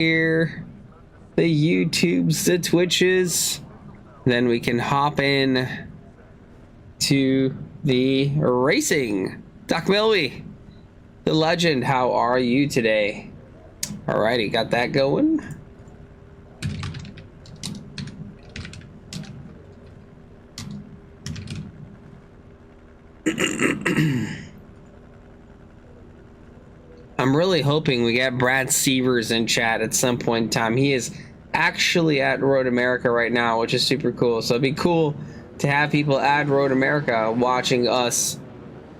here, the YouTubes, the Twitches. Then we can hop in to the racing. Doc Milby, the legend, how are you today? Alrighty, got that going. I'm really hoping we get Brad Severs in chat at some point in time. He is actually at Road America right now, which is super cool. So it'd be cool to have people at Road America watching us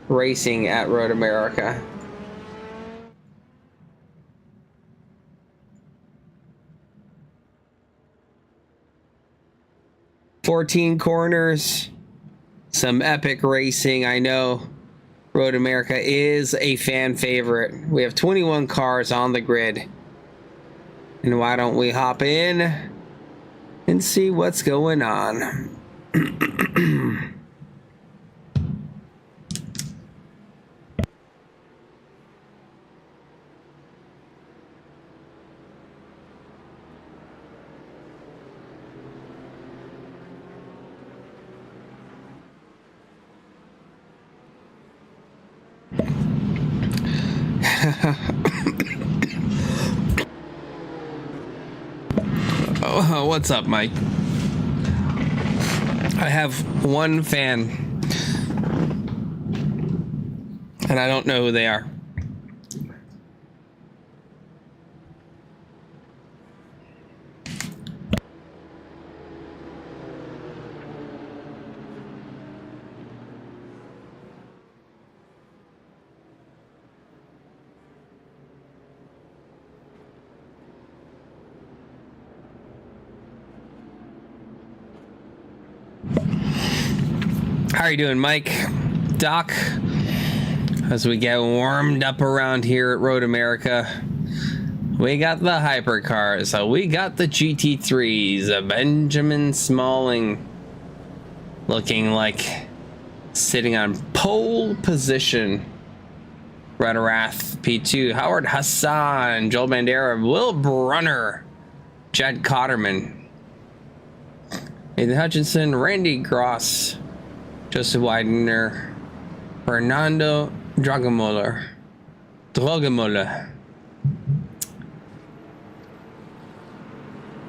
racing at Road America. "14 corners, some epic racing." I know Road America is a fan favorite. We have 21 cars on the grid. And why don't we hop in and see what's going on? Oh, what's up, Mike? I have one fan, and I don't know who they are. How are you doing, Mike? Doc? As we get warmed up around here at Road America, we got the hypercars, we got the GT3s, Benjamin Smalling looking like sitting on pole position. Red Wrath P2, Howard Hassan, Joel Bandera, Will Brunner, Jed Cotterman, Nathan Hutchinson, Randy Gross, Joseph Widener, Fernando Drogemoller,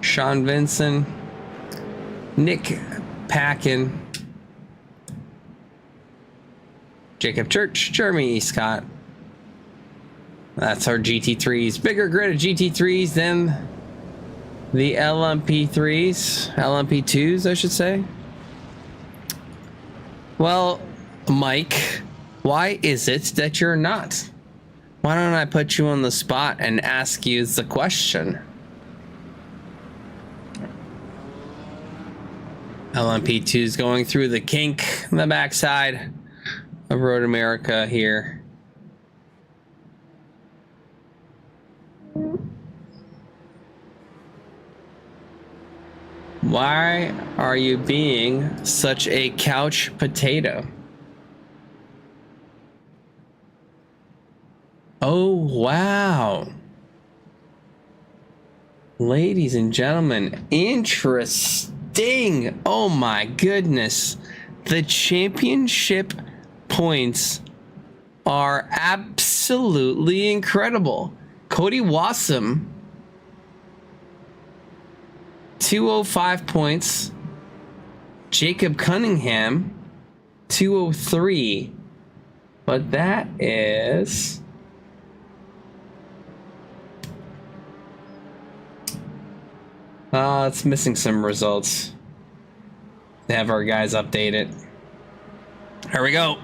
Sean Vinson, Nick Packin, Jacob Church, Jeremy Scott. That's our GT3s. Bigger grid of GT3s than the LMP3s, LMP2s, I should say. Well, Mike, why is it that you're not? Why don't I put you on the spot and ask you the question? LMP2's going through the kink on the backside of Road America here. Why are you being such a couch potato? Oh, wow. Ladies and gentlemen, interesting. Oh my goodness. The championship points are absolutely incredible. Cody Wassam, 205 points. Jacob Cunningham, 203. But that is... it's missing some results. To have our guys update it. Here we go.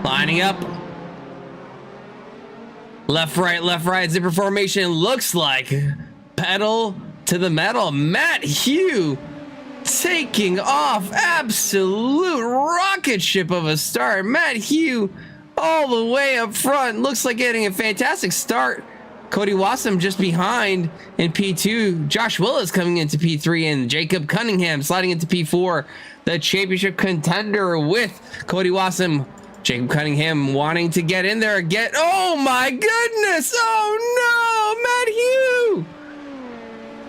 Lining up. Left, right, zipper formation. Looks like pedal to the metal. Matt Hugh taking off. Absolute rocket ship of a start. Matt Hugh all the way up front. Looks like getting a fantastic start. Cody Wassam just behind in P2. Josh Willis coming into P3 and Jacob Cunningham sliding into P4. The championship contender with Cody Wassam. Jacob Cunningham wanting to get in there. Oh my goodness. Oh no. Oh, Matt Hugh!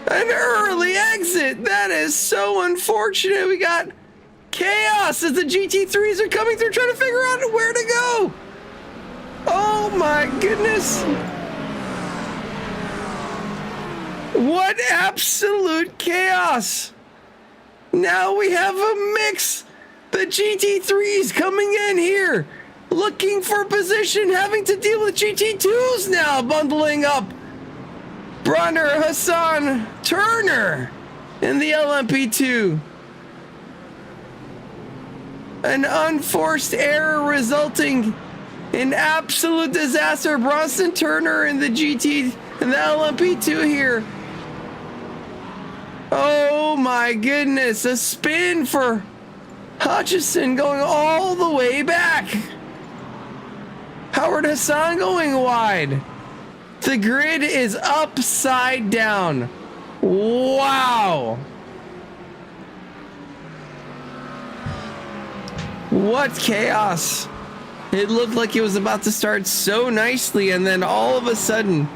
An early exit. That is so unfortunate. We got chaos as the GT3s are coming through, trying to figure out where to go. Oh my goodness. What absolute chaos. Now we have a mix. The GT3s coming in here, looking for position, having to deal with GT2s now, bundling up. Brunner, Hassan, Turner in the LMP2. An unforced error resulting in absolute disaster. Bronson Turner in the GT and the LMP2 here. Oh my goodness, a spin for Hutchison going all the way back. Howard Hassan going wide. The grid is upside down. Wow. What chaos. It looked like it was about to start so nicely, and then all of a sudden,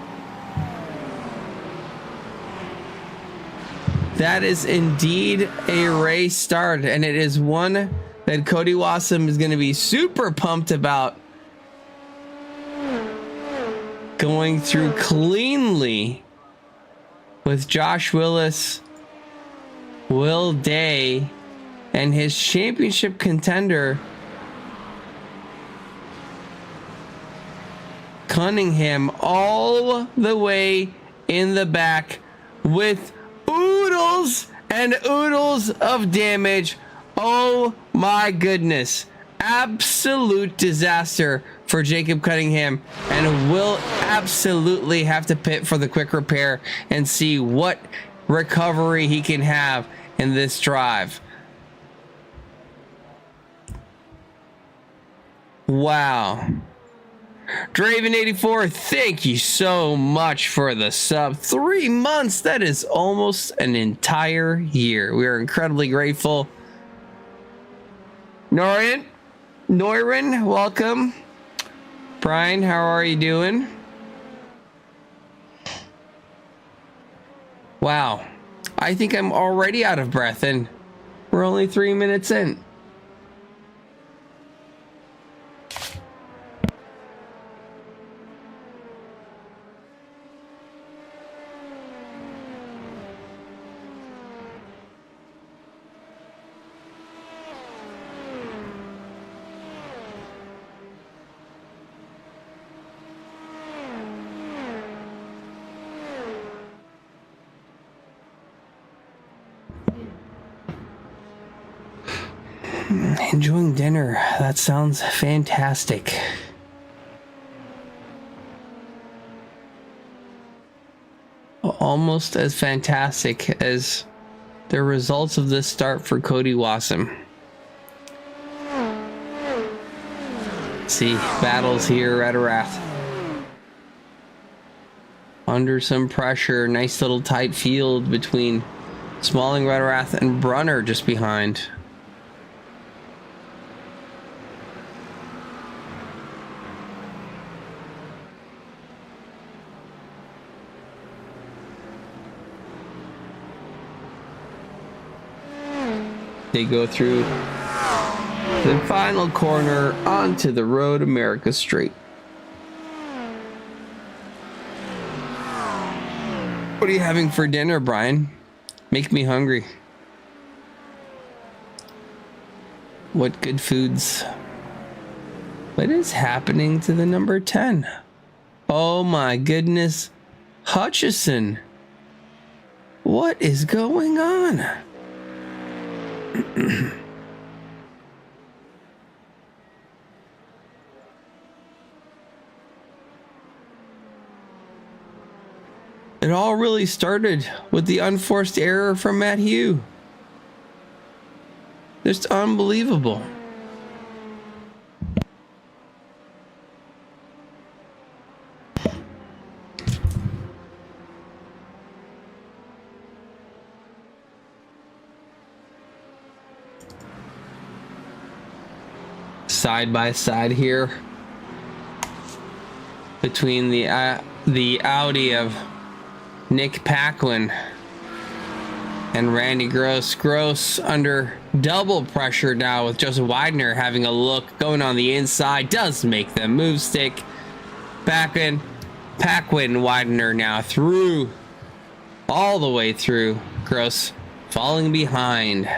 that is indeed a race start, and it is one that Cody Wassam is going to be super pumped about. Going through cleanly with Josh Willis, Will Day, and his championship contender, Cunningham, all the way in the back with oodles and oodles of damage. Oh my goodness. Absolute disaster for Jacob Cunningham, and will absolutely have to pit for the quick repair and see what recovery he can have in this drive. Wow. Draven84, thank you so much for the sub. 3 months, that is almost an entire year. We are incredibly grateful. Norin, welcome. Brian, how are you doing? Wow, I think I'm already out of breath, and we're only 3 minutes in. Enjoying dinner. That sounds fantastic. Almost as fantastic as the results of this start for Cody Wassam. See, battles here at Arath. Under some pressure, nice little tight field between Smalling, Rederath, and Brunner just behind. They go through the final corner onto the Road America Straight. What are you having for dinner, Brian? Make me hungry. What good foods? What is happening to the number 10? Oh my goodness. Hutchison. What is going on? It all really started with the unforced error from Matt Hugh. Just unbelievable. Side by side here between the the Audi of Nick Paquin and Randy Gross. Gross under double pressure now with Joseph Widener having a look, going on the inside, does make the move stick. Paquin, Widener now through, all the way through. Gross falling behind.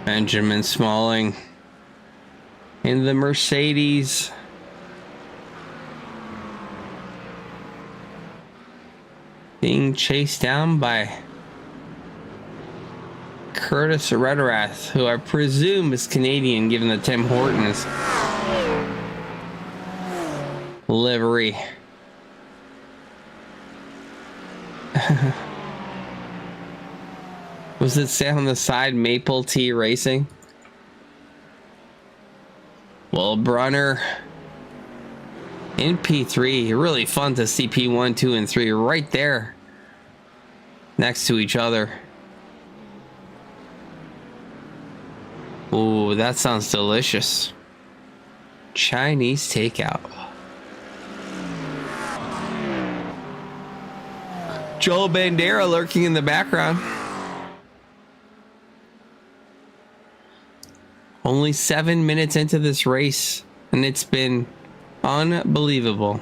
Benjamin Smalling in the Mercedes. Being chased down by Curtis Rederath, who I presume is Canadian given the Tim Hortons livery. Was it say on the side Maple Tea Racing? Well, Brunner in P3. Really fun to see P1, 2, and 3 right there next to each other. Ooh, that sounds delicious. Chinese takeout. Joel Bandera lurking in the background. Only 7 minutes into this race, and it's been unbelievable.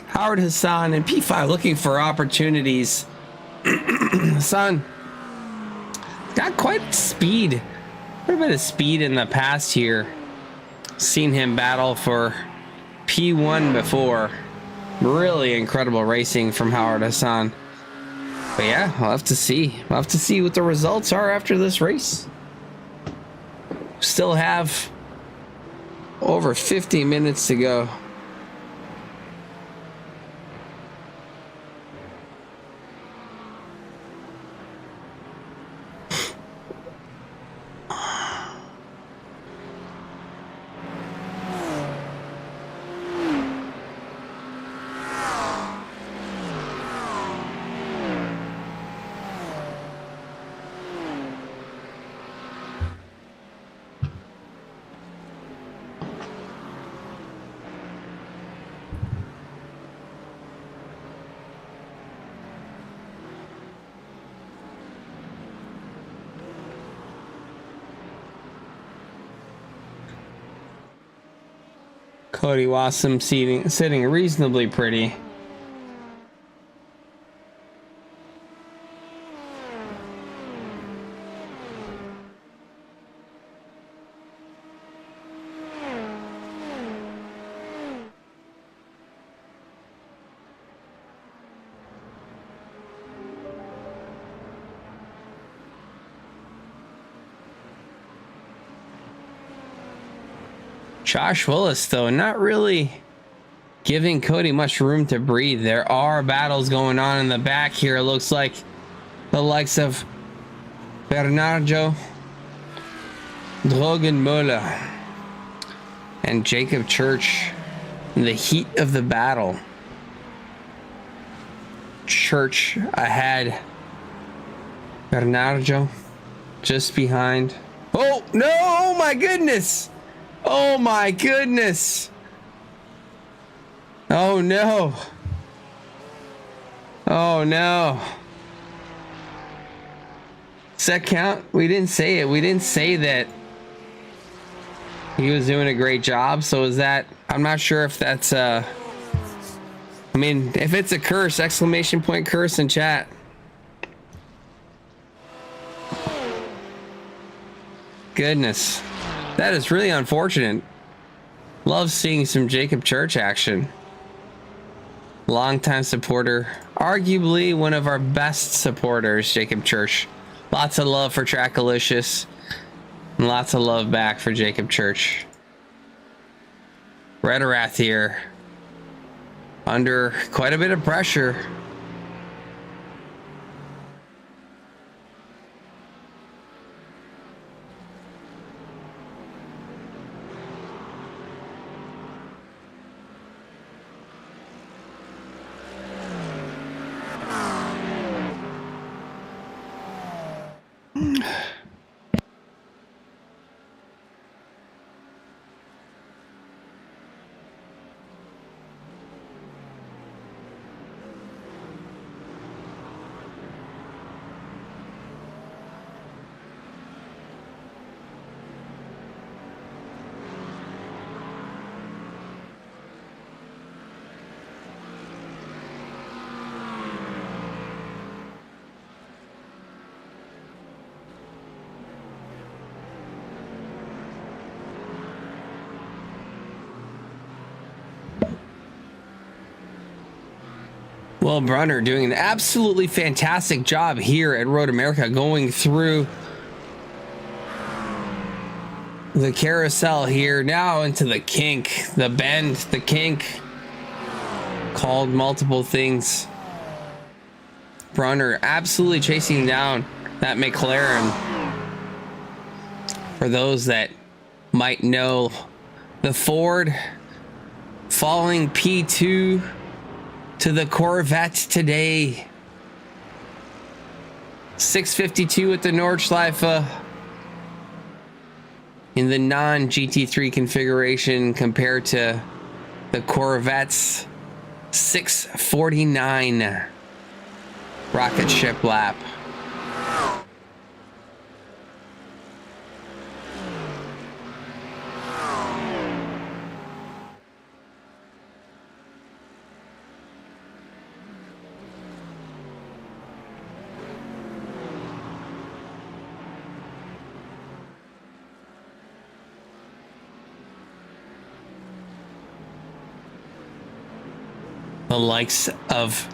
Howard Hassan and P5 looking for opportunities. Hassan got quite speed, a bit of speed in the past here. Seen him battle for P1 before. Really incredible racing from Howard Hassan. But yeah, we'll have to see. We'll have to see what the results are after this race. Still have over 50 minutes to go. Cody Wassum sitting reasonably pretty. Josh Willis, though, not really giving Cody much room to breathe. There are battles going on in the back here. It looks like the likes of Bernardo Drogenmüller and Jacob Church in the heat of the battle. Church ahead. Bernardo just behind. Oh, no! Oh, my goodness! Oh my goodness. Oh no. Oh no. Does that count? We didn't say it. We didn't say that he was doing a great job. So is that, I'm not sure if that's I mean, if it's a curse, exclamation point curse in chat. goodness. That is really unfortunate. Love seeing some Jacob Church action. Longtime supporter. Arguably one of our best supporters, Jacob Church. Lots of love for Trackalicious. And lots of love back for Jacob Church. Redarath here. Under quite a bit of pressure. Well, Brunner doing an absolutely fantastic job here at Road America, going through the carousel here, now into the kink, the bend, the kink, called multiple things. Brunner absolutely chasing down that McLaren. For those that might know, the Ford falling P2 to the Corvette today. 652 at the Nordschleife in the non-GT3 configuration compared to the Corvette's 649 rocket ship lap. The likes of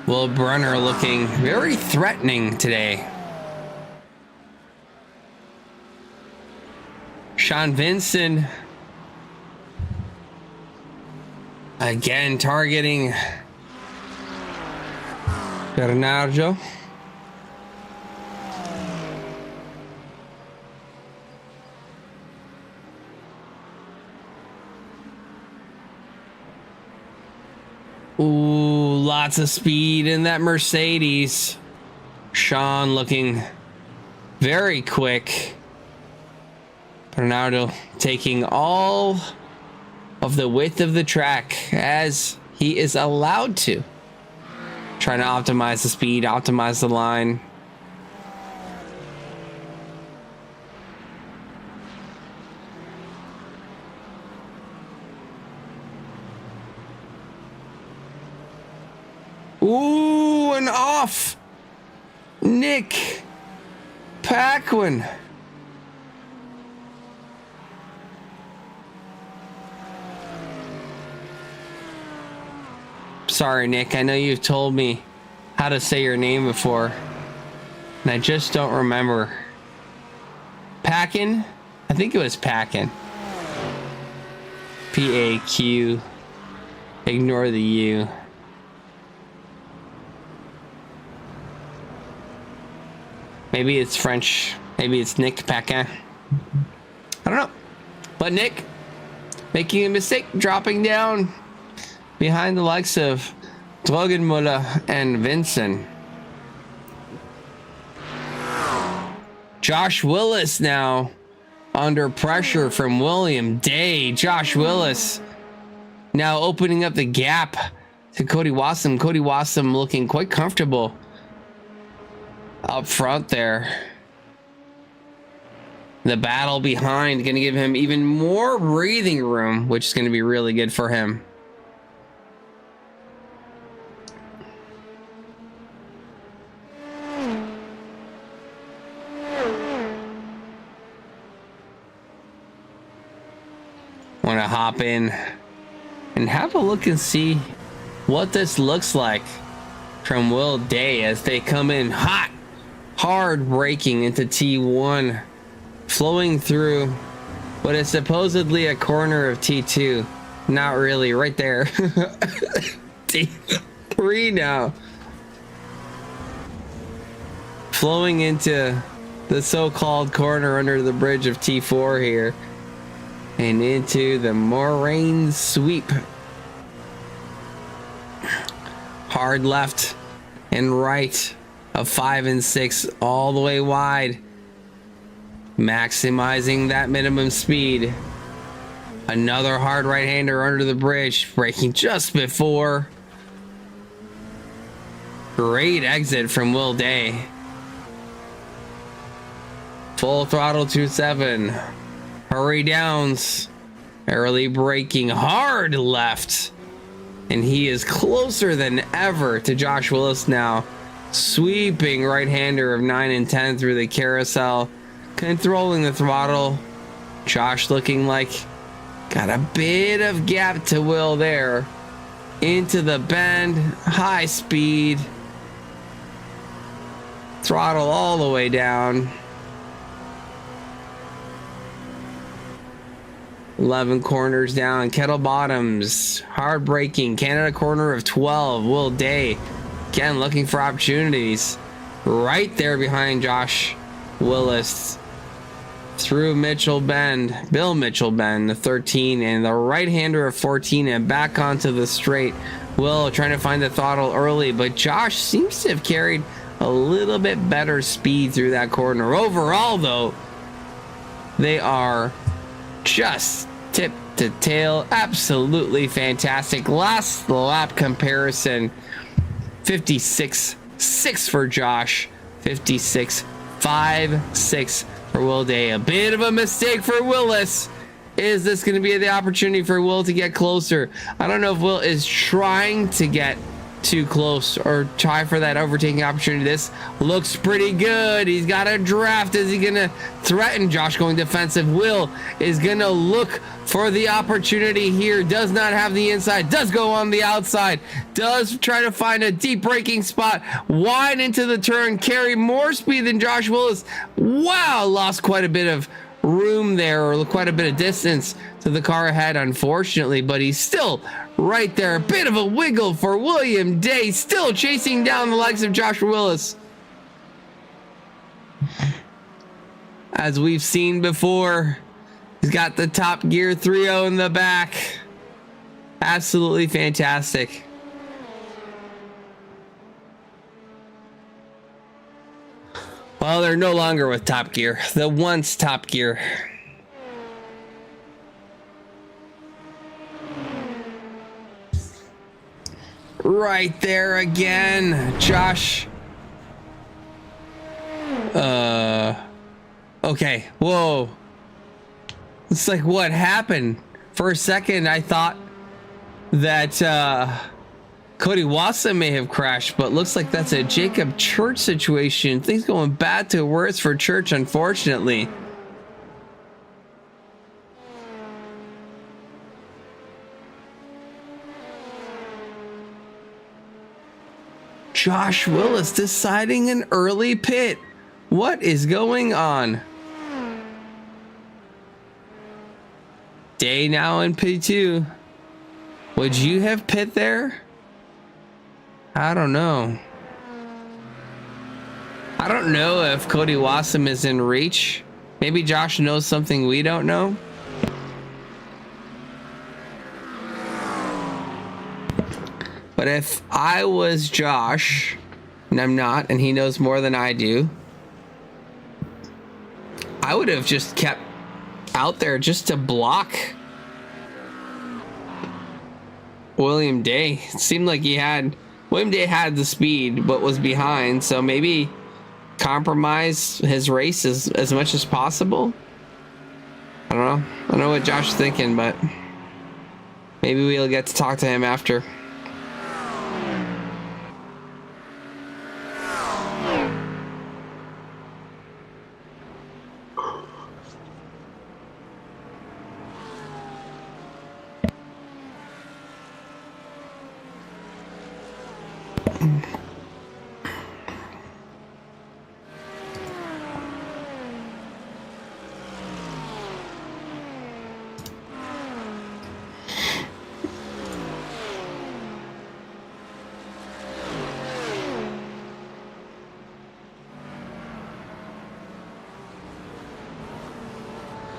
Will Brunner looking very threatening today. Sean Vincent again targeting Bernardo. Ooh, lots of speed in that Mercedes. Sean looking very quick. Bernardo taking all of the width of the track as he is allowed to. Trying to optimize the speed, optimize the line. Ooh, and off. Nick Paquin. Sorry, Nick. I know you've told me how to say your name before, and I just don't remember. Paquin? I think it was Paquin. P-A-Q. Ignore the U. Maybe it's French. Maybe it's Nick Paquin. I don't know. But Nick making a mistake, dropping down behind the likes of Drogenmuller and Vincent. Josh Willis now under pressure from William Day. Josh Willis now opening up the gap to Cody Wassam. Cody Wassam looking quite comfortable up front there. The battle behind going to give him even more breathing room, which is going to be really good for him. gonna hop in and have a look and see what this looks like from Will Day as they come in hot, hard braking into T1, flowing through what is supposedly a corner of T2. Not really, right there. T3 now. Flowing into the so-called corner under the bridge of T4 here. And into the moraine sweep. Hard left and right of 5 and 6 all the way wide. Maximizing that minimum speed. Another hard right-hander under the bridge, braking just before. Great exit from Will Day. Full throttle to 7. Hurry downs. Early braking, hard left. And he is closer than ever to Josh Willis now. Sweeping right-hander of 9 and 10 through the carousel. Controlling the throttle. Josh looking like got a bit of gap to Will there. Into the bend. High speed. Throttle all the way down. 11 corners down, kettle bottoms, hard braking, Canada corner of 12, Will Day, again looking for opportunities, right there behind Josh Willis, through Mitchell Bend, Bill Mitchell Bend, the 13, and the right-hander of 14, and back onto the straight. Will trying to find the throttle early, but Josh seems to have carried a little bit better speed through that corner. Overall, though, they are just tip to tail, absolutely fantastic. Last lap comparison, 56.6 for Josh, 56.56 for Will Day. A bit of a mistake for Willis. Is this going to be the opportunity for Will to get closer? I don't know if Will is trying to get too close or try for that overtaking opportunity. This looks pretty good. He's got a draft. Is he gonna threaten? Josh going defensive. Will is gonna look for the opportunity here. Does not have the inside, does go on the outside, does try to find a deep braking spot, wide into the turn, carry more speed than Josh Willis. Wow, lost quite a bit of room there, or quite a bit of distance to the car ahead, unfortunately, but he's still right there. A bit of a wiggle for William Day, still chasing down the likes of Joshua Willis. As we've seen before, he's got the Top Gear 3.0 in the back. Absolutely fantastic. Well, they're no longer with Top Gear. The once Top Gear. Right there again, Josh. Okay, whoa. It's like, what happened? For a second, I thought that Cody Wassa may have crashed, but looks like that's a Jacob Church situation. Things going bad to worse for Church, unfortunately. Josh Willis deciding an early pit. What is going on? Day now in P2. Would you have pit there? I don't know. I don't know if Cody Wassam is in reach. Maybe Josh knows something we don't know. But if I was Josh, and I'm not, and he knows more than I do, I would have just kept out there just to block William Day. It seemed like William Day had the speed, but was behind, so maybe compromise his race as much as possible. I don't know. I don't know what Josh is thinking, but maybe we'll get to talk to him after.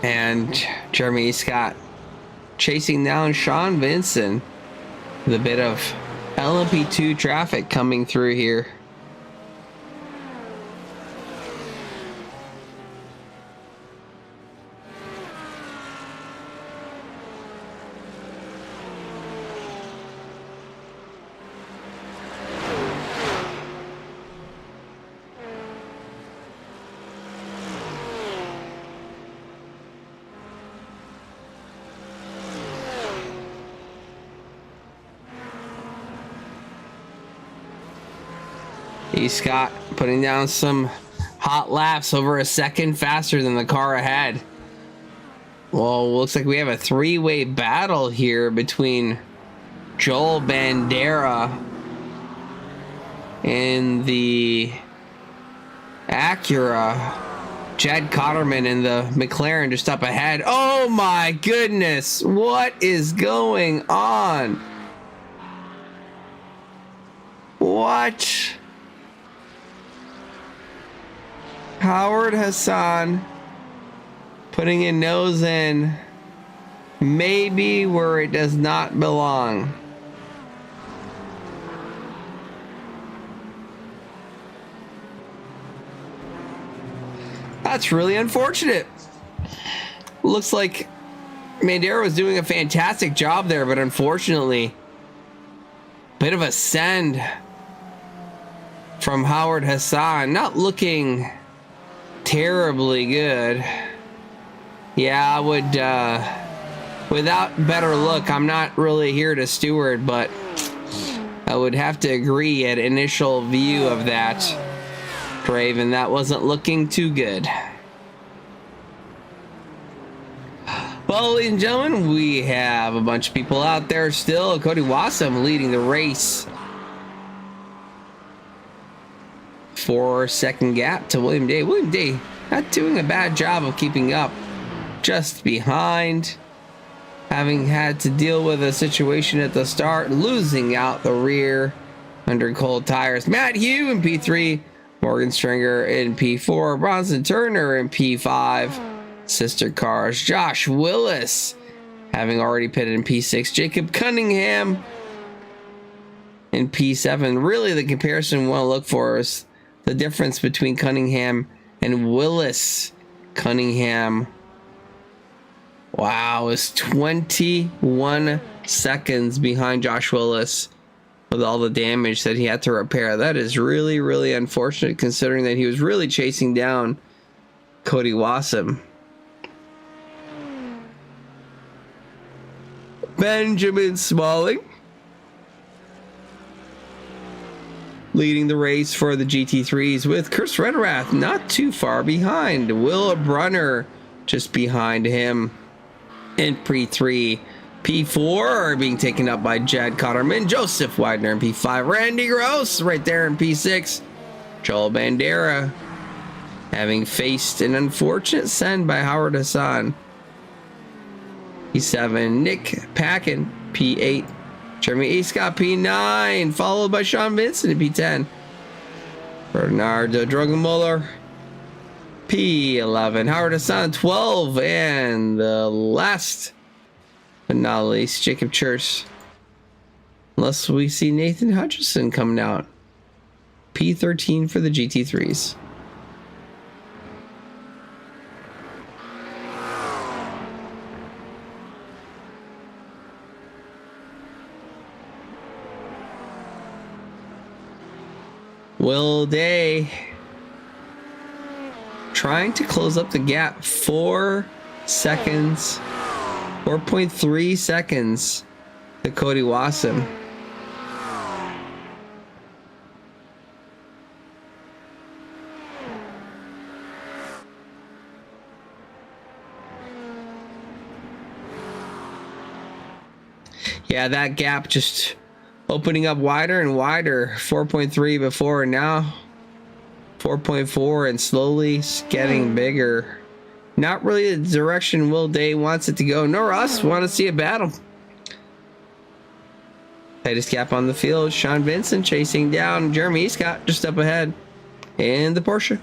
And Jeremy Scott chasing down Sean Vincent with a bit of LMP2 traffic coming through here. Scott putting down some hot laps, over a second faster than the car ahead. Well, looks like we have a three-way battle here between Joel Bandera and the Acura. Chad Cotterman and the McLaren just up ahead. Oh my goodness, what is going on? What? Howard Hassan putting a nose in maybe where it does not belong. That's really unfortunate. Looks like Bandera was doing a fantastic job there, but unfortunately, bit of a send from Howard Hassan. Not looking terribly good. Yeah, I would, without better look, I'm not really here to steward, but I would have to agree at initial view of that, Draven, that wasn't looking too good. Well, ladies and gentlemen, we have a bunch of people out there still. Cody Wassam leading the race. 4-second gap to William Day. William Day not doing a bad job of keeping up. Just behind. Having had to deal with a situation at the start. Losing out the rear under cold tires. Matt Hugh in P3. Morgan Stringer in P4. Bronson Turner in P5. Sister cars. Josh Willis having already pitted in P6. Jacob Cunningham in P7. Really the comparison we want to look for is the difference between Cunningham and Willis. Cunningham, wow, is 21 seconds behind Josh Willis with all the damage that he had to repair. That is really, really unfortunate considering that he was really chasing down Cody Wassam. Benjamin Smalling leading the race for the GT3s with Chris Rederath not too far behind. Will Brunner just behind him in P3. P4 being taken up by Jad Cotterman. Joseph Widener in P5. Randy Gross right there in P6. Joel Bandera having faced an unfortunate send by Howard Hassan. P7. Nick Packin, P8. Jeremy Escott, P9, followed by Sean Vincent in P10. Bernardo Drogenmuller, P11. Howard Hassan, 12. And the last but not least, Jacob Church. Unless we see Nathan Hutchison coming out. P13 for the GT3s. Will Day trying to close up the gap. 4 seconds, 4.3 seconds to Cody Wassam. Yeah, that gap just opening up wider and wider. 4.3 before, and now 4.4, and slowly getting bigger. Not really the direction Will Day wants it to go, nor us want to see a battle. Tightest gap on the field. Sean Vincent chasing down Jeremy Scott just up ahead in the Porsche.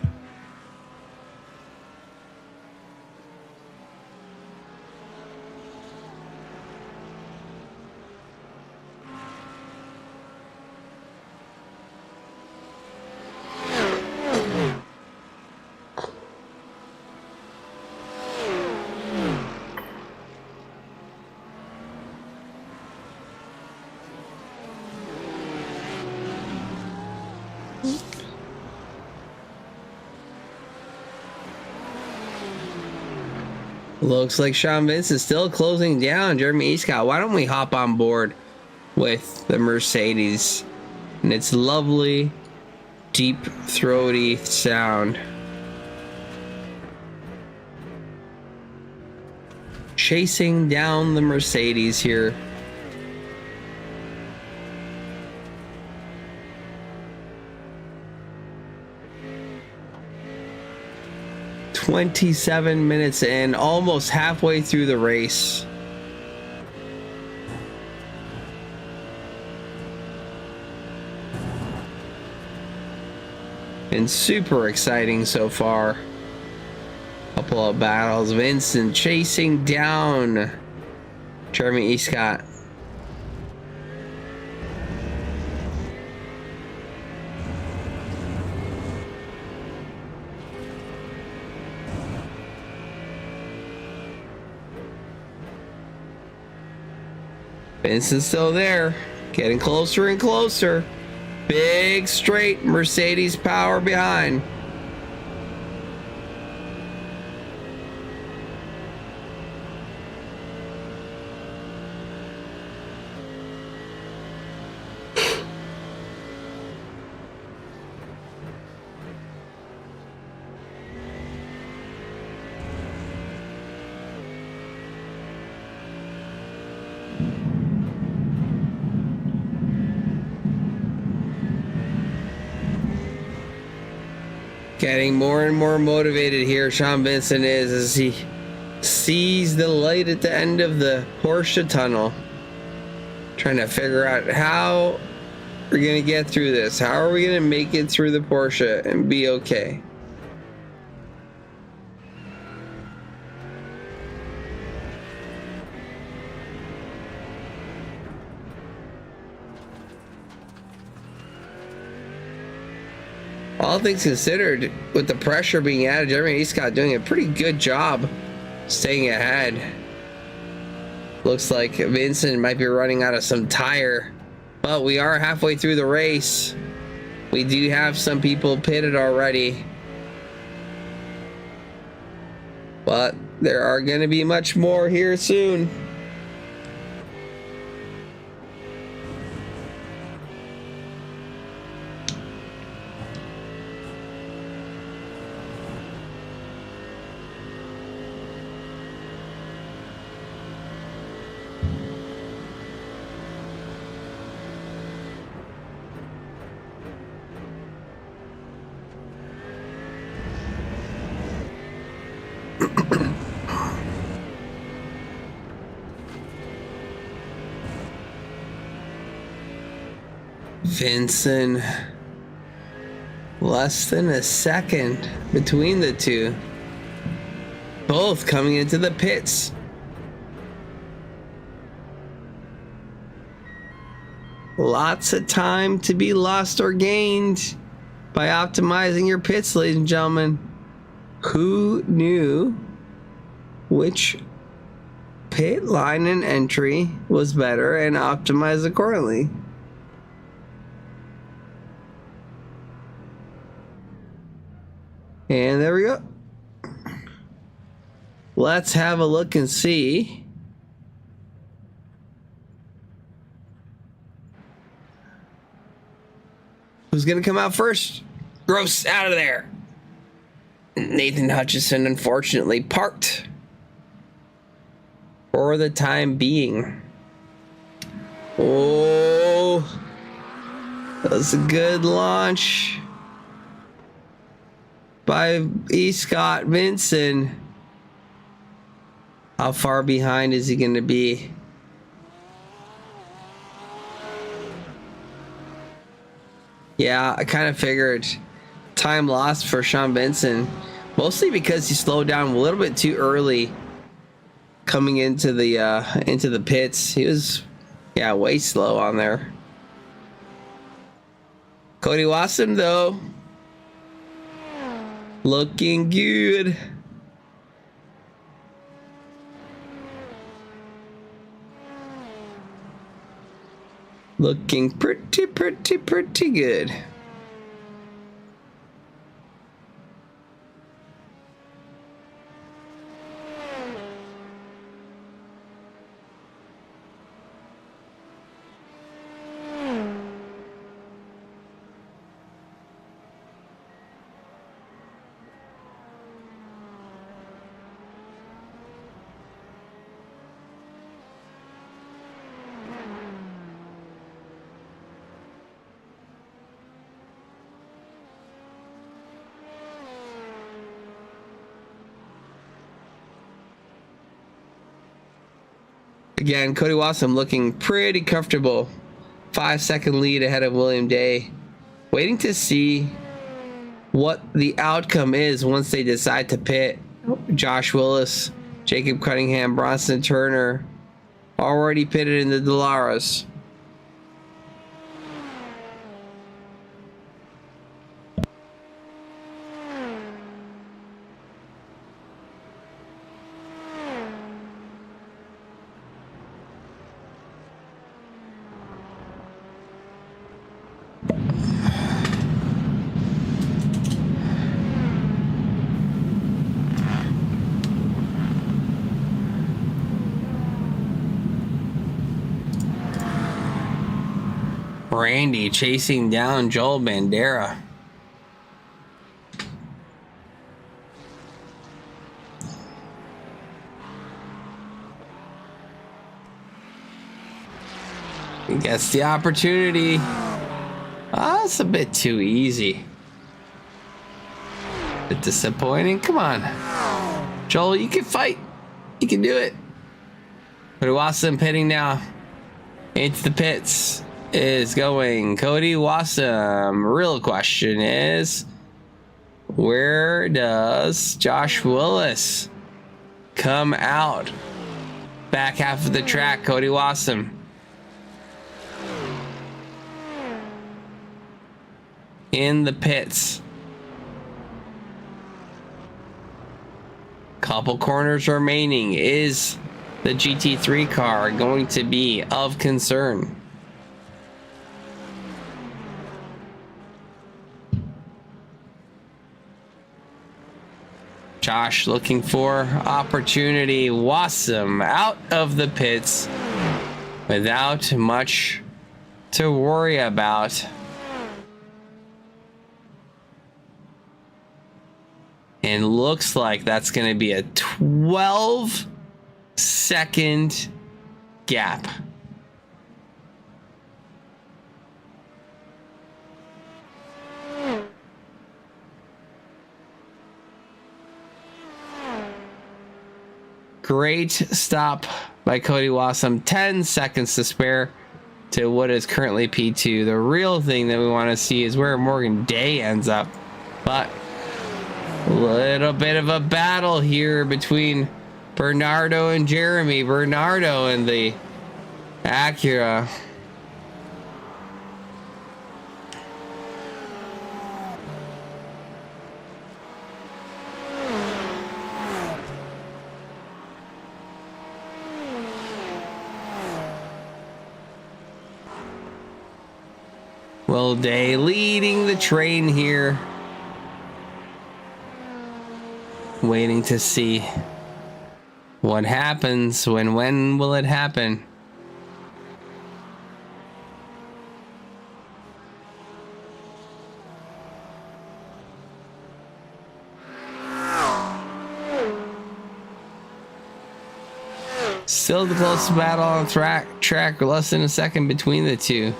Looks like Sean Vince is still closing down Jeremy Scott. Why don't we hop on board with the Mercedes and its lovely, deep, throaty sound? Chasing down the Mercedes here. "27 minutes in, almost halfway through the race." And super exciting so far. Couple of battles. Vincent chasing down Jeremy Scott. Vincent's still there, getting closer and closer. Big straight, Mercedes power behind. Getting more and more motivated here, Sean Vincent is, as he sees the light at the end of the Porsche tunnel. Trying to figure out how we're going to get through this. How are we going to make it through the Porsche and be okay? All things considered, with the pressure being added, Jeremy Scott doing a pretty good job staying ahead. Looks like Vincent might be running out of some tire, but we are halfway through the race. We do have some people pitted already, but there are going to be much more here soon. Vincent, less than a second between the two, both coming into the pits. Lots of time to be lost or gained by optimizing your pits, ladies and gentlemen. Who knew which pit line and entry was better and optimized accordingly? And there we go. Let's have a look and see who's going to come out first. Gross, out of there. Nathan Hutchison, unfortunately, parked for the time being. Oh, go. That was a good launch by E. Scott Vincent. How far behind is he going to be? Yeah, I kind of figured time lost for Sean Benson, mostly because he slowed down a little bit too early coming into the pits. He was, yeah, way slow on there. Cody Wasson, though, looking good. Looking pretty good. Again, Cody Wasson looking pretty comfortable. 5-second lead ahead of William Day. Waiting to see what the outcome is once they decide to pit. Josh Willis, Jacob Cunningham, Bronson Turner already pitted in the Delaros. Randy chasing down Joel Bandera. He gets the opportunity. Ah, it's a bit too easy. A bit disappointing. Come on, Joel, you can fight. You can do it. But Wasson pitting now into the pits is going Cody Wasson. Real question is, where does Josh Willis come out? Back half of the track, Cody Wasson. In the pits. Couple corners remaining. Is the GT3 car going to be of concern? Josh looking for opportunity. Wasson out of the pits without much to worry about. And looks like that's going to be a 12-second gap. Great stop by Cody Wasson. 10 seconds to spare to what is currently P2. The real thing that we want to see is where Morgan Day ends up. But a little bit of a battle here between Bernardo and Jeremy. Bernardo and the Acura. Will Day leading the train here. Waiting to see what happens. When will it happen? Still the closest battle on track, less than a second between the two.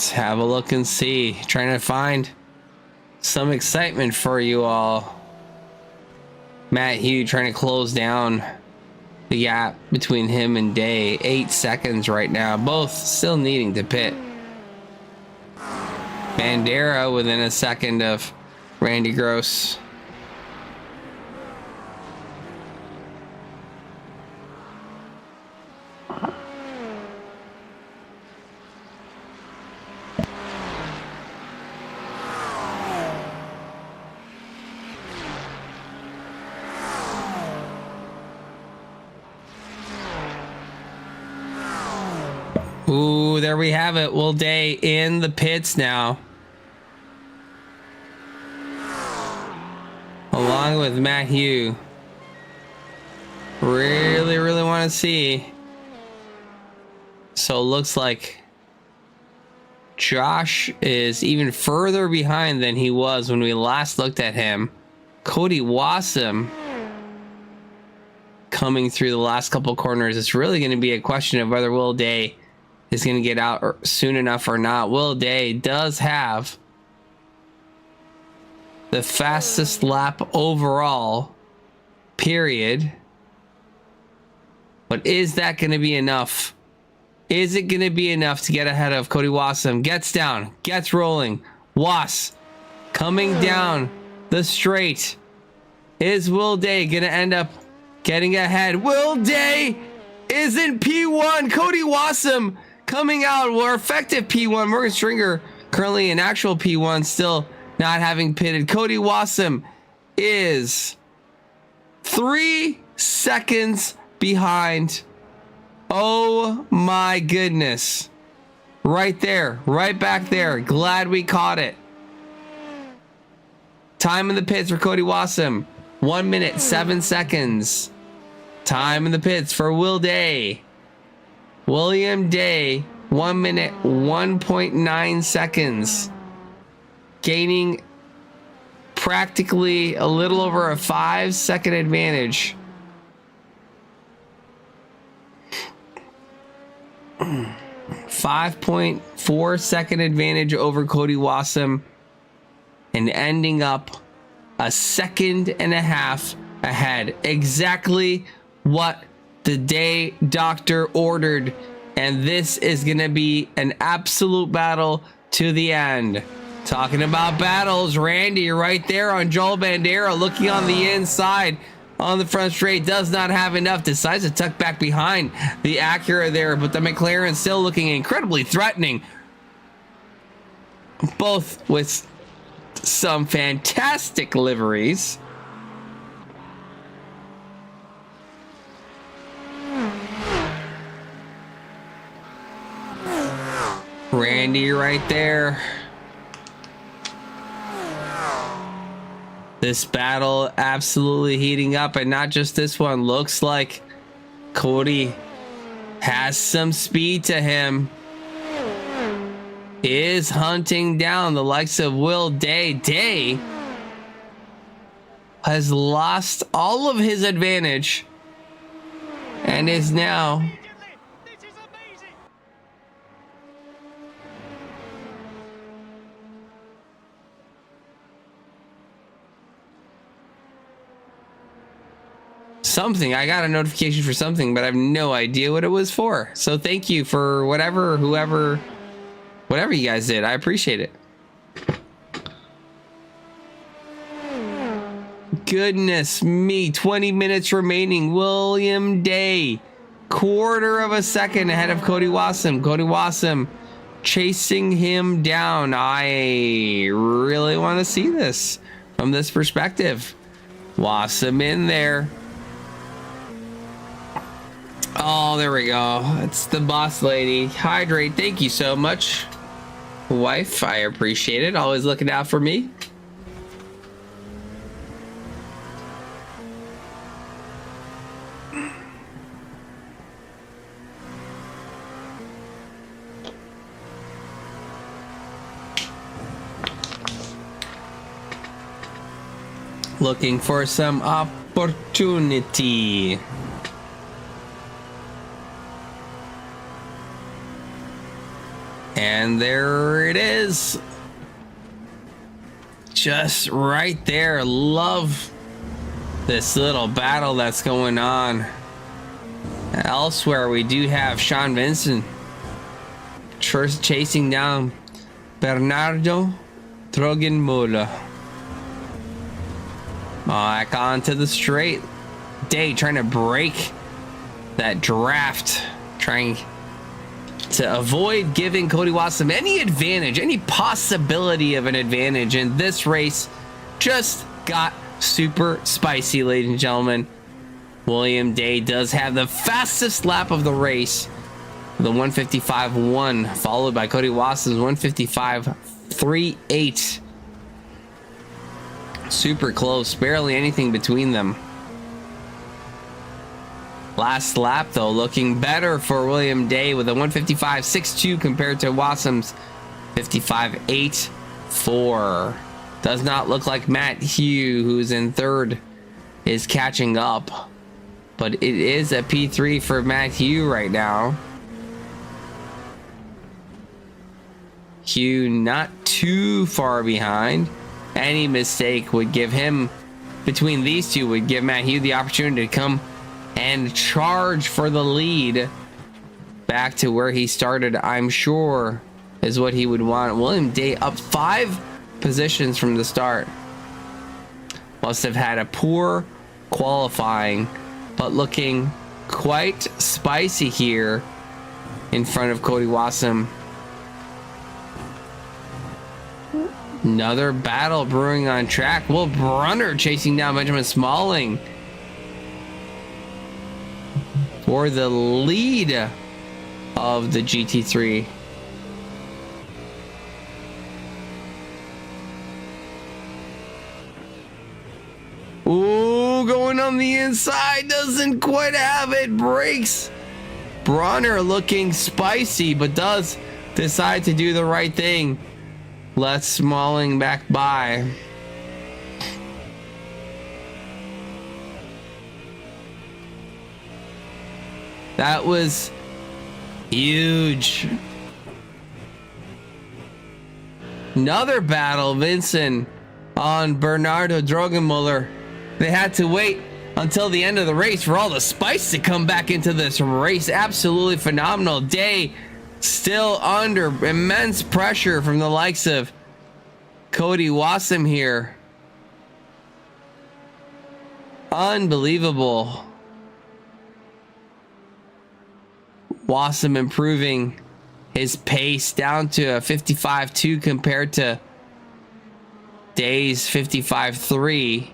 Let's have a look and see. Trying to find some excitement for you all. Matt Hugh trying to close down the gap between him and Day. 8 seconds right now. Both still needing to pit. Bandera within a second of Randy Gross. Ooh, there we have it. Will Day in the pits now. Along with Matt Hugh. Really want to see. So it looks like Josh is even further behind than he was when we last looked at him. Cody Wassam coming through the last couple corners. It's really going to be a question of whether Will Day is going to get out soon enough or not. Will Day does have the fastest lap overall, period. But is that going to be enough? Is it going to be enough to get ahead of Cody Wassam? Gets down, gets rolling. Was coming down the straight. Is Will Day going to end up getting ahead? Will Day is in P1. Cody Wassam coming out. We're effective P1. Morgan Stringer currently in actual P1, still not having pitted. Cody Wassam is 3 seconds behind. Oh my goodness. Right there, right back there. Glad we caught it. Time in the pits for Cody Wassam, 1 minute 7 seconds. Time in the pits for Will Day. William Day, 1 minute 1.9 seconds. Gaining practically a little over a 5-second advantage. 5.4 second advantage over Cody Wassam, and ending up a 1.5 seconds ahead. Exactly what the Day Doctor ordered, and this is gonna be an absolute battle to the end. Talking about battles, Randy right there on Joel Bandera, looking on the inside on the front straight, does not have enough, decides to tuck back behind the Acura there, but the McLaren still looking incredibly threatening, both with some fantastic liveries. Randy right there. This battle absolutely heating up, and not just this one. Looks like Cody has some speed to him. Is hunting down the likes of Will Day. Day has lost all of his advantage and is now something. I got a notification for something, but I have no idea what it was for. So thank you for whatever you guys did. I appreciate it. Goodness me, 20 minutes remaining. William Day, 1/4 second ahead of Cody Wassam. Cody Wassam chasing him down. I really want to see this from this perspective. Wassam in there. Oh, there we go. It's the boss lady. Hydrate, thank you so much, wife. I appreciate it. Always looking out for me. Looking for some opportunity. And there it is. Just right there. Love this little battle that's going on. Elsewhere, we do have Sean Vincent chasing down Bernardo Drogenmuller. Back onto the straight. Day trying to break that draft, trying to avoid giving Cody Wasem any advantage, any possibility of an advantage. And this race just got super spicy, ladies and gentlemen. William Day does have the fastest lap of the race, the 155.1, followed by Cody Wasem's 155.38. Super close, barely anything between them. Last lap, though, looking better for William Day with a 155.62 compared to Wasem's 55.84. Does not look like Matt Hugh, who's in third, is catching up. But it is a P3 for Matt Hugh right now. Hugh not too far behind. Any mistake would give him, between these two, would give Matt Hugh the opportunity to come and charge for the lead back to where he started, I'm sure, is what he would want. William Day up 5 positions from the start. Must have had a poor qualifying, but looking quite spicy here in front of Cody Wasem. Another battle brewing on track. Will Brunner chasing down Benjamin Smalling for the lead of the GT3. Ooh, going on the inside, doesn't quite have it, breaks. Brunner looking spicy, but does decide to do the right thing. Let Smalling back by. That was huge. Another battle, Vincent on Bernardo Drogenmuller. They had to wait until the end of the race for all the spice to come back into this race. Absolutely phenomenal day. Still under immense pressure from the likes of Cody Wasem here. Unbelievable. Wasem improving his pace down to a 55.2 compared to Day's 55.3.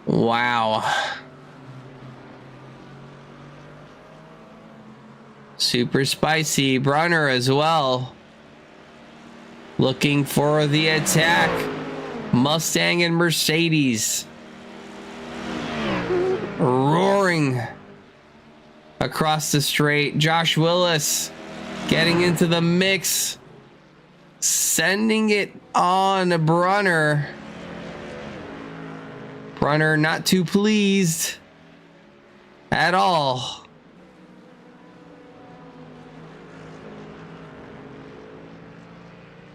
Wow. Super spicy. Brunner as well. Looking for the attack. Mustang and Mercedes. Roaring across the straight. Josh Willis getting into the mix. Sending it on to Brunner. Brunner not too pleased at all.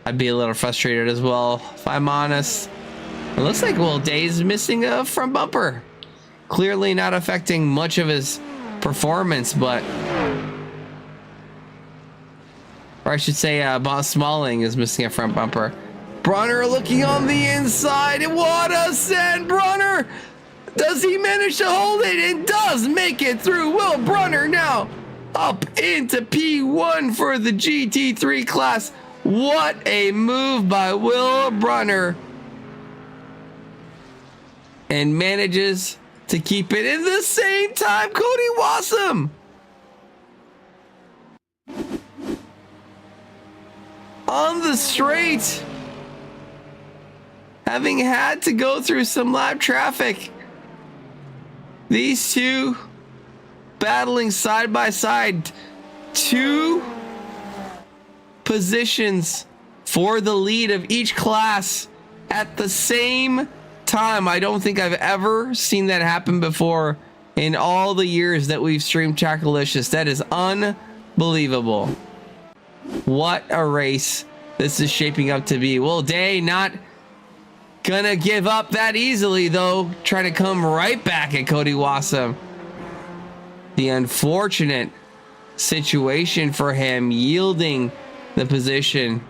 I'd be a little frustrated as well, if I'm honest. It looks like Will Day's missing a front bumper. Clearly not affecting much of his performance, but... or I should say Boss Smalling is missing a front bumper. Brunner looking on the inside. What a send, Brunner! Does he manage to hold it? And does make it through. Will Brunner now up into P1 for the GT3 class. What a move by Will Brunner. And manages to keep it in the same time. Cody Wasem. On the straight. Having had to go through some lap traffic. These two battling side by side. 2 positions for the lead of each class at the same time. I don't think I've ever seen that happen before in all the years that we've streamed Trackalicious. That is unbelievable. What a race this is shaping up to be. Will Day not gonna give up that easily, though. Trying to come right back at Cody Wassam. The unfortunate situation for him, yielding the position.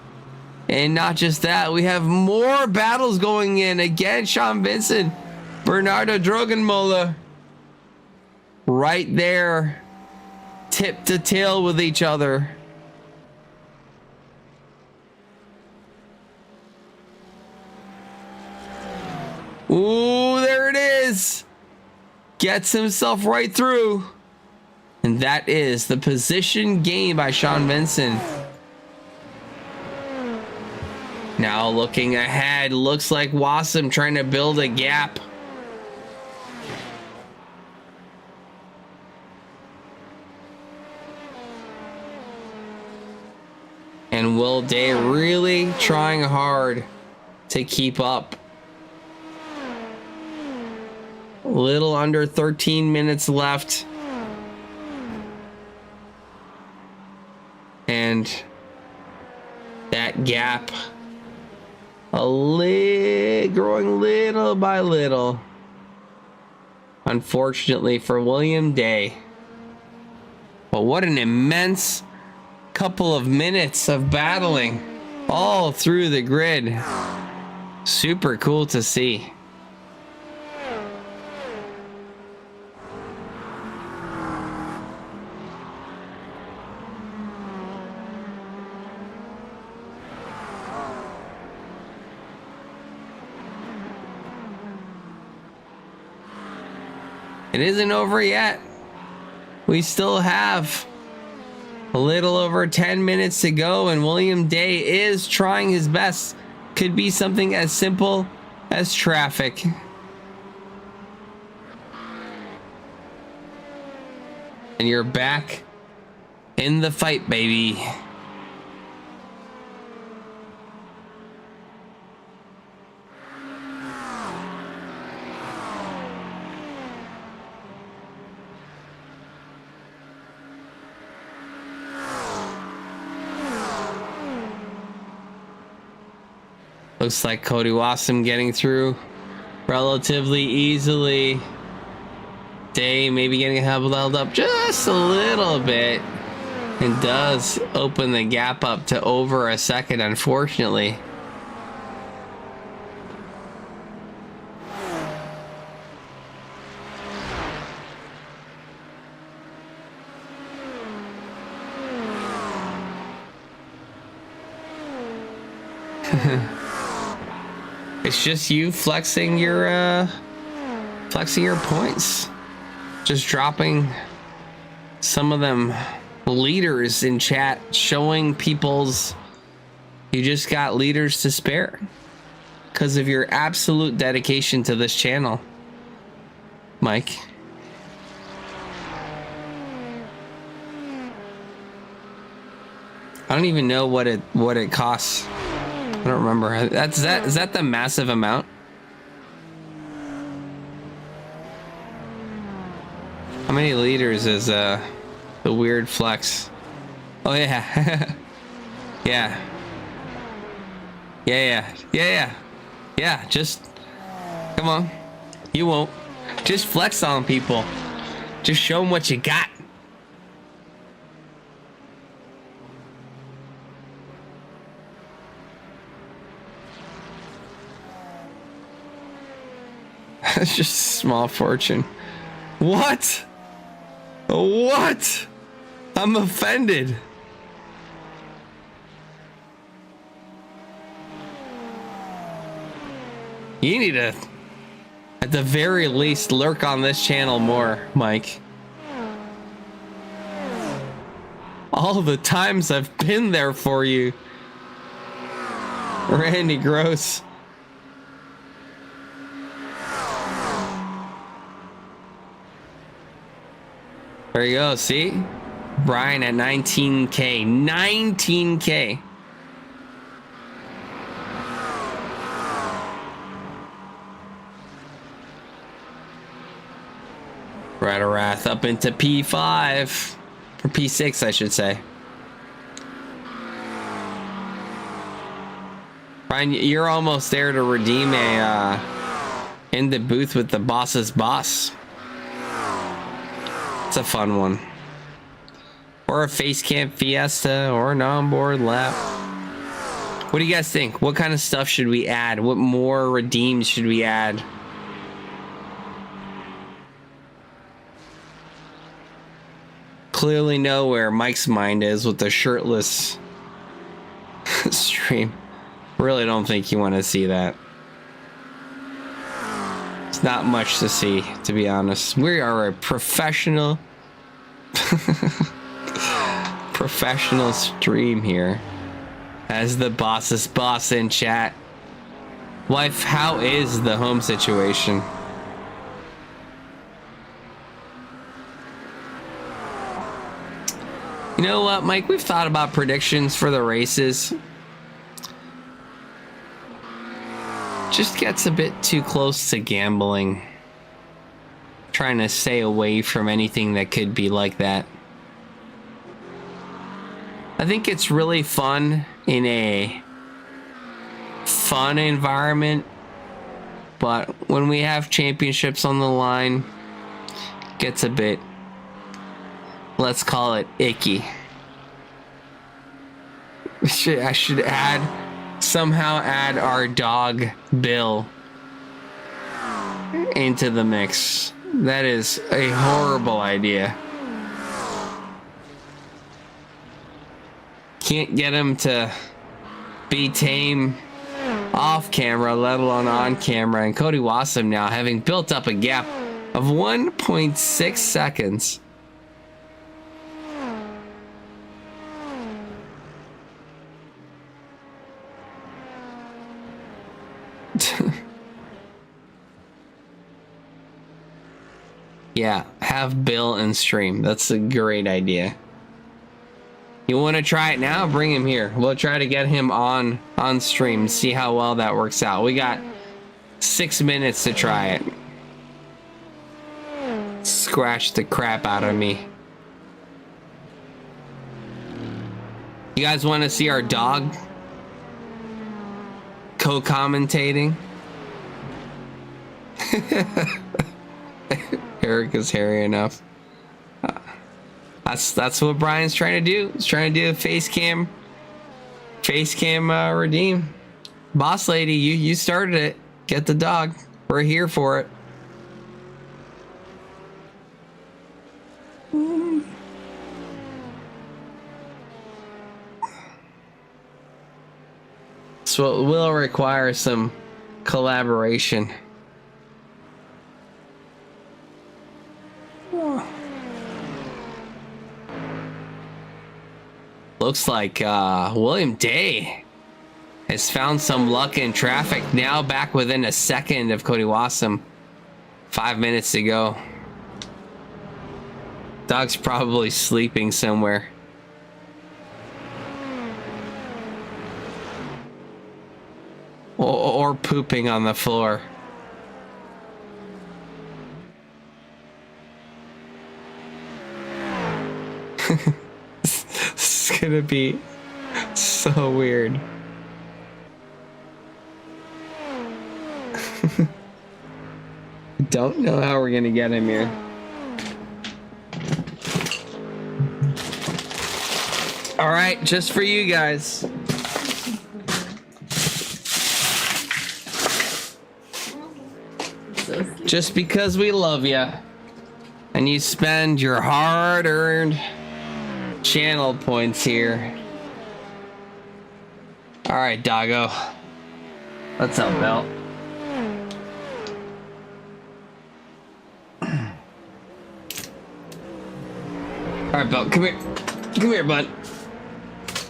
And not just that, we have more battles going in. Again, Sean Vincent, Bernardo Drogenmola, right there, tip to tail with each other. Ooh, there it is. Gets himself right through. And that is the position gained by Sean Vincent. Now looking ahead, looks like Wassam trying to build a gap. And Will Day really trying hard to keep up. A little under 13 minutes left. And that gap growing little by little, unfortunately for William Day. But what an immense couple of minutes of battling all through the grid. Super cool to see. It isn't over yet. We still have a little over 10 minutes to go, and William Day is trying his best. Could be something as simple as traffic. And you're back in the fight, baby. Looks like Cody Wassam getting through relatively easily. Day maybe getting held up just a little bit. And does open the gap up to over a second, unfortunately. It's just you flexing your points, just dropping some of them leaders in chat, showing people's you just got leaders to spare because of your absolute dedication to this channel, Mike. I don't even know what it costs. I don't remember. Is that the massive amount? How many liters is the weird flex? Oh yeah. Yeah, just come on. You won't. Just flex on people. Just show them what you got. It's just a small fortune. What? What? I'm offended. You need to, at the very least, lurk on this channel more, Mike. All the times I've been there for you. Randy Gross. There you go, see? Brian at 19K. 19K. Wrath up into P5. Or P6, I should say. Brian, you're almost there to redeem a in the booth with the boss's boss. It's a fun one. Or a face cam fiesta or an onboard lap. What do you guys think? What kind of stuff should we add? What more redeems should we add? Clearly know where Mike's mind is with the shirtless stream. Really don't think you want to see that. It's not much to see, to be honest. We are a professional professional stream here. As the boss's boss in chat. Wife, how is the home situation? You know what, Mike? We've thought about predictions for the races. Just gets a bit too close to gambling. Trying to stay away from anything that could be like that. I think it's really fun in a fun environment, but when we have championships on the line, it gets a bit, let's call it icky. I should somehow add our dog Bill into the mix. That is a horrible idea. Can't get him to be tame off camera, let alone on camera. And Cody Wassam now having built up a gap of 1.6 seconds. Yeah, have Bill and stream. That's a great idea. You want to try it now? Bring him here. We'll try to get him on stream. See how well that works out. We got 6 minutes to try it. Scratch the crap out of me. You guys want to see our dog co-commentating? Eric is hairy enough. That's what Brian's trying to do. He's trying to do a face cam redeem. Boss lady, you started it. Get the dog. We're here for it. So it will require some collaboration. Looks like William Day has found some luck in traffic. Now back within a second of Cody Wassam. 5 minutes to go. Dog's probably sleeping somewhere. Or pooping on the floor. This is gonna be so weird. I don't know how we're gonna get him here. All right, just for you guys. Just because we love you and you spend your hard-earned channel points here. All right, doggo. Let's help out. All right, Belt, come here. Come here, bud.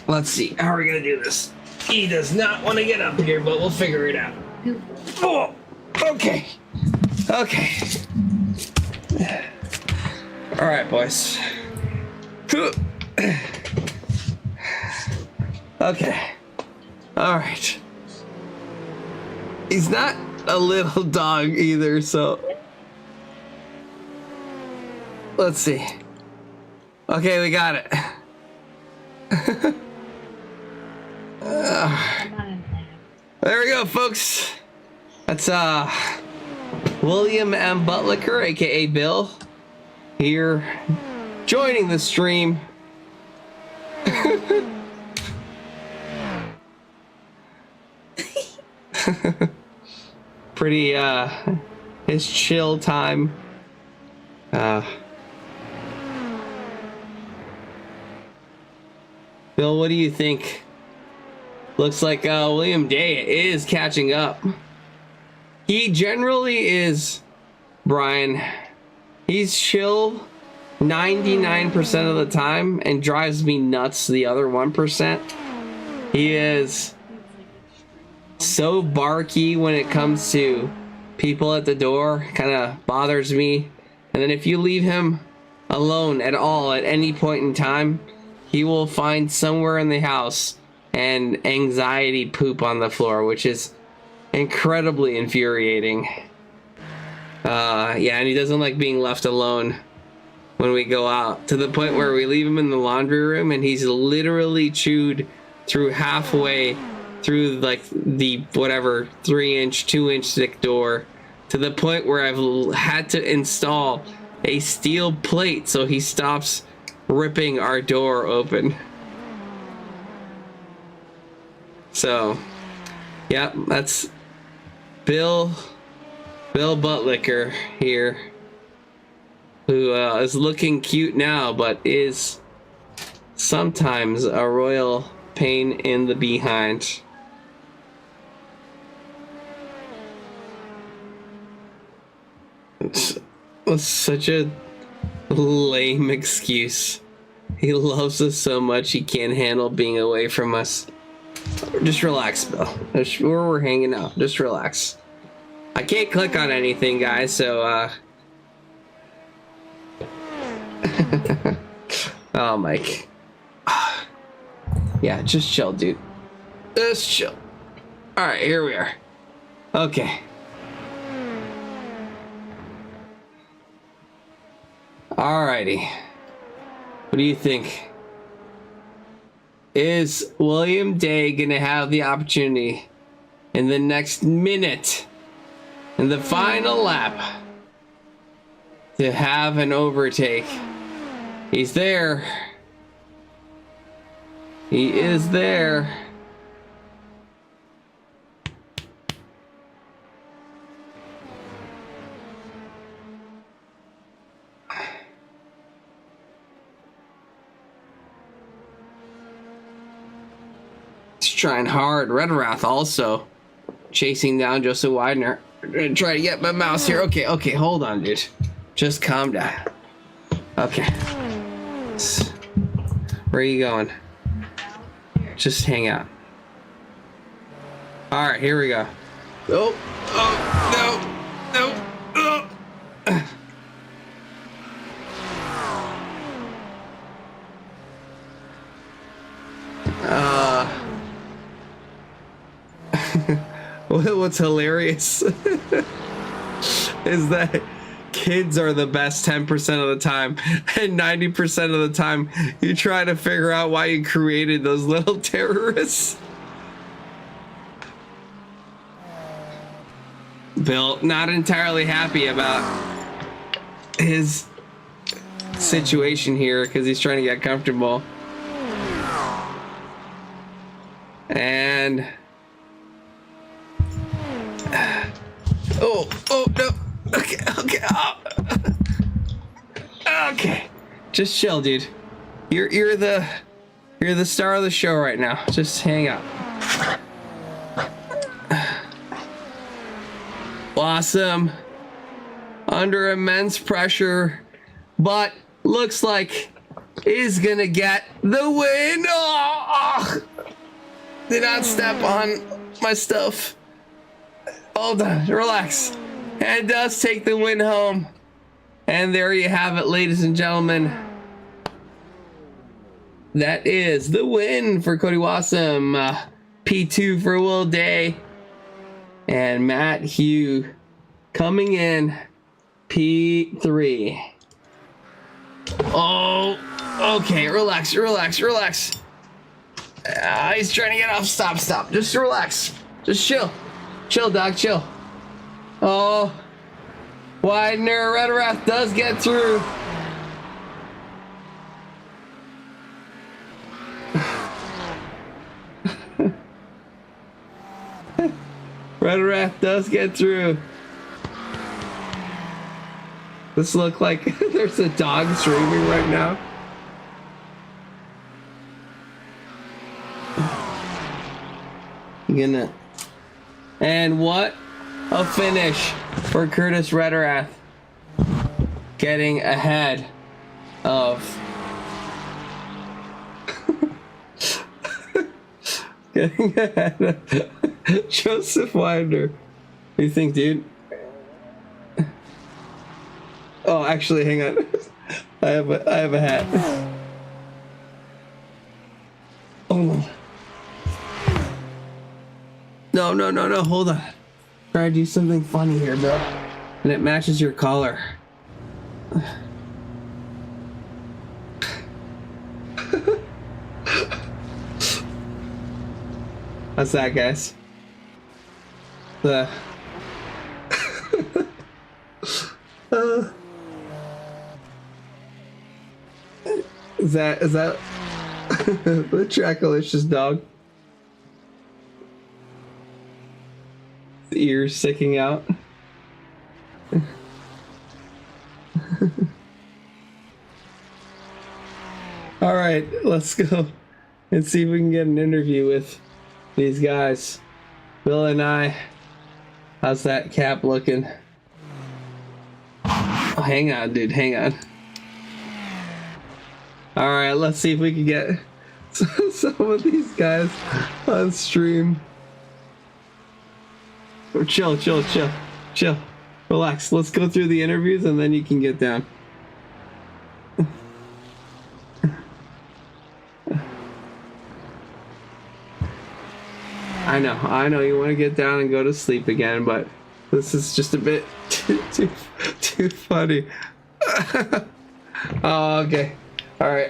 Let's see. How are we gonna do this? He does not want to get up here, but we'll figure it out. Oh, okay. Okay. All right, boys. Okay. All right. He's not a little dog either, so Let's see. Okay, we got it. There we go, folks. That's William M. Butlicker, aka Bill, here joining the stream. Pretty his chill time. Bill, what do you think? Looks like William Day is catching up. He generally is, Brian. He's chill 99% of the time and drives me nuts the other 1%. He is so barky when it comes to people at the door, kind of bothers me. And then if you leave him alone at all at any point in time, he will find somewhere in the house and anxiety poop on the floor, which is incredibly infuriating. Yeah, and he doesn't like being left alone when we go out, to the point where we leave him in the laundry room and he's literally chewed through halfway through like the whatever 3-inch 2-inch thick door, to the point where I've had to install a steel plate so he stops ripping our door open. So yeah, that's Bill Butlicker here, who is looking cute now but is sometimes a royal pain in the behind. It's such a lame excuse. He loves us so much he can't handle being away from us. Just relax, Bill. That's where we're hanging out. Just relax. I can't click on anything, guys, so oh, Mike. Yeah, just chill, dude. Just chill. Alright, here we are. Okay. Alrighty. What do you think? Is William Day gonna have the opportunity in the next minute, in the final lap, to have an overtake? He's there. He is there. Trying hard. Redwrath also chasing down Joseph Widener. I'm gonna try to get my mouse here. Okay, hold on, dude. Just calm down. Okay. Where are you going? Just hang out. Alright, here we go. Oh, no. What's hilarious is that kids are the best 10% of the time, and 90% of the time you try to figure out why you created those little terrorists. Bill not entirely happy about his situation here because he's trying to get comfortable. And oh no. Okay. Just chill, dude. You're the star of the show right now. Just hang out. Blossom under immense pressure, but looks like is gonna get the win. Oh, did not step on my stuff. Hold on, relax. And does take the win home. And there you have it, ladies and gentlemen. That is the win for Cody Wassam. P2 for Will Day. And Matt Hugh coming in P3. Oh, okay. Relax. He's trying to get off. Stop. Just relax. Just chill. Chill, dog. Chill. Oh, Widener. Rederath does get through. Rederath does get through. This look like there's a dog streaming right now. Gonna. And what a finish for Curtis Rederath, getting ahead of Joseph Widener. What do you think, dude? Oh, actually, hang on. I have a hat. Oh no. Hold on. Try to do something funny here, Bill. And it matches your collar. What's that, guys? Is that the Trackalicious dog? The ears sticking out. All right, let's go and see if we can get an interview with these guys. Bill and I. How's that cap looking? Oh, hang on, dude. Hang on. All right, let's see if we can get some of these guys on stream. Chill. Relax. Let's go through the interviews and then you can get down. I know you want to get down and go to sleep again, but this is just a bit too funny. Oh, okay. All right.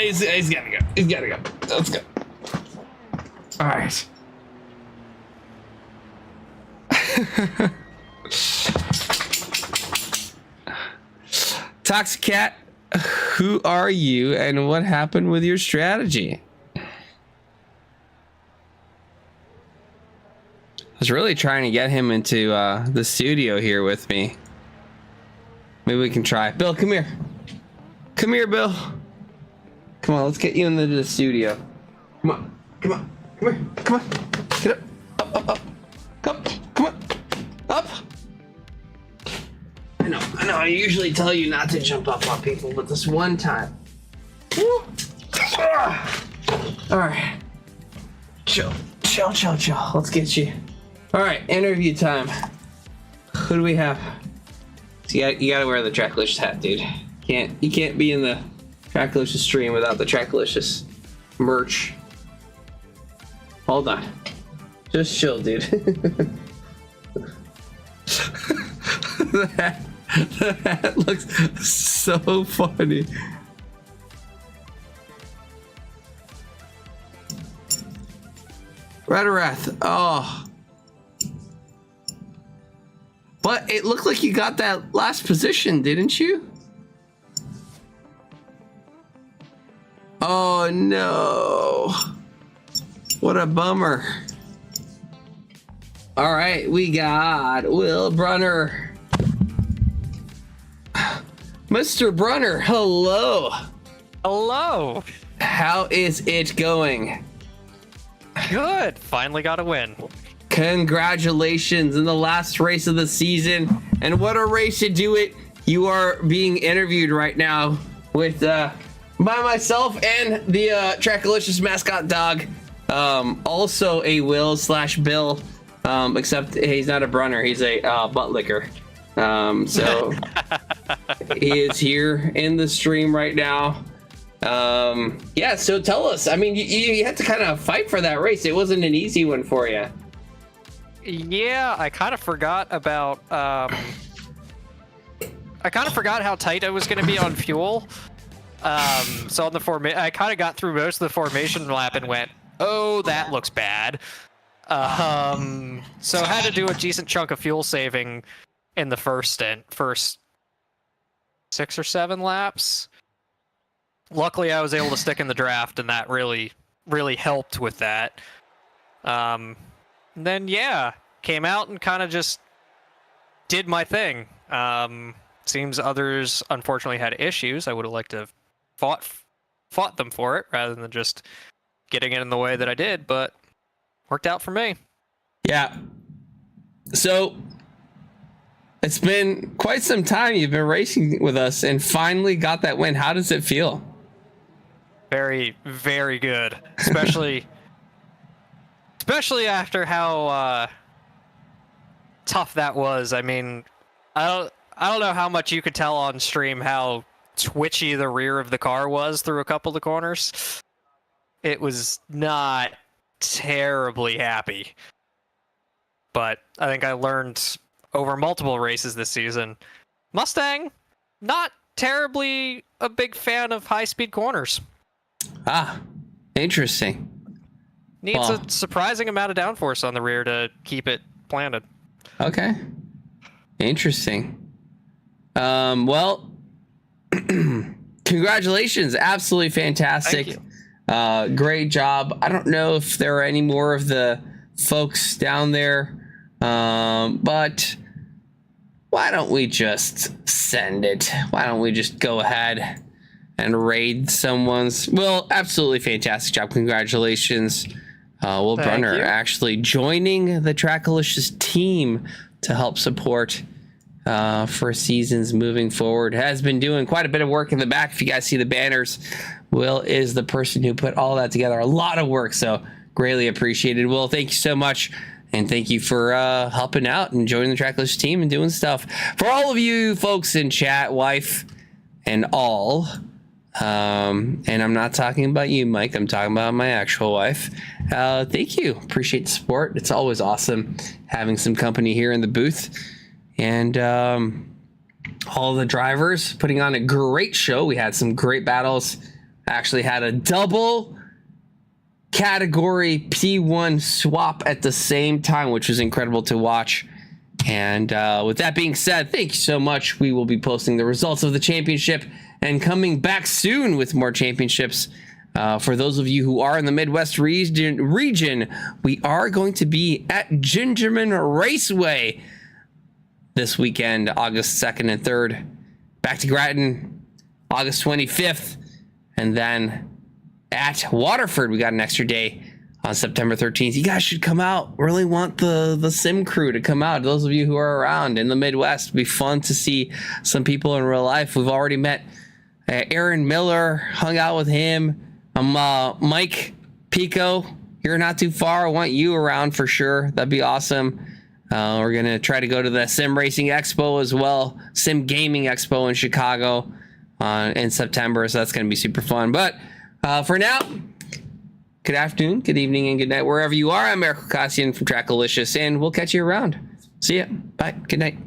He's gotta go. Let's go. All right. Toxic Cat, who are you and what happened with your strategy? I was really trying to get him into the studio here with me. Maybe we can try. Bill, come here. Come here, Bill. Come on, let's get you into the studio. Come on. Come here. Come on. Get up. Come on. Up. I know. I usually tell you not to jump up on people, but this one time. Woo. All right. Chill. Let's get you. All right, interview time. Who do we have? So you gotta wear the Trackalicious hat, dude. You can't be in the Trackalicious stream without the Trackalicious merch. Hold on. Just chill, dude. The hat looks so funny. Rederath. Oh. But it looked like you got that last position, didn't you? Oh no. What a bummer. All right, we got Will Brunner. Mr. Brunner, hello. Hello. How is it going? Good. Finally got a win. Congratulations in the last race of the season. And what a race to do it. You are being interviewed right now with by myself and the Trackalicious mascot dog. Also a Will/Bill. Except he's not a Brunner, he's a butt licker. So he is here in the stream right now. Yeah, so tell us. I mean, you had to kind of fight for that race. It wasn't an easy one for you. Yeah, I kind of forgot about I kind of forgot how tight I was going to be on fuel. So on the I kind of got through most of the formation lap and went, oh, that looks bad. So I had to do a decent chunk of fuel saving in the first 6 or 7 laps. Luckily, I was able to stick in the draft, and that really, really helped with that. Then, yeah, came out and kind of just did my thing. Seems others, unfortunately, had issues. I would have liked to have fought them for it, rather than just getting it in the way that I did, but worked out for me. Yeah. So it's been quite some time you've been racing with us and finally got that win. How does it feel? Very, very good. Especially after how tough that was. I mean, I don't know how much you could tell on stream how twitchy the rear of the car was through a couple of the corners. It was not terribly happy. But I think I learned over multiple races this season, Mustang, not terribly a big fan of high-speed corners. Ah, interesting. Needs a surprising amount of downforce on the rear to keep it planted. Okay. Interesting. Well, congratulations. Absolutely fantastic. Thank you. Great job. I don't know if there are any more of the folks down there, but why don't we just send it? Why don't we just go ahead and raid someone's? Well, absolutely fantastic job. Congratulations. Will Thank Brunner you. actually joining the TRACKILICIOUS team to help support for seasons moving forward. Has been doing quite a bit of work in the back. If you guys see the banners, Will is the person who put all that together. A lot of work, so greatly appreciated. Will, thank you so much. And thank you for helping out and joining the TRACKILICIOUS team and doing stuff. For all of you folks in chat, wife and all, and I'm not talking about you, Mike. I'm talking about my actual wife. Thank you. Appreciate the support. It's always awesome having some company here in the booth. And all the drivers putting on a great show. We had some great battles. Actually had a double category P1 swap at the same time, which was incredible to watch. And with that being said, thank you so much. We will be posting the results of the championship and coming back soon with more championships. For those of you who are in the Midwest region, we are going to be at Gingerman Raceway this weekend, August 2nd and 3rd. Back to Grattan, August 25th. And then at Waterford, we got an extra day on September 13th. You guys should come out. Really want the sim crew to come out. Those of you who are around in the Midwest, it'd be fun to see some people in real life. We've already met Aaron Miller, hung out with him. Mike Pico, you're not too far. I want you around for sure. That'd be awesome. We're going to try to go to the Sim Racing Expo as well. Sim Gaming Expo in Chicago in September. So that's going to be super fun. But for now, good afternoon, good evening, and good night. Wherever you are, I'm Ghoukasian from TRACKILICIOUS, and we'll catch you around. See ya. Bye. Good night.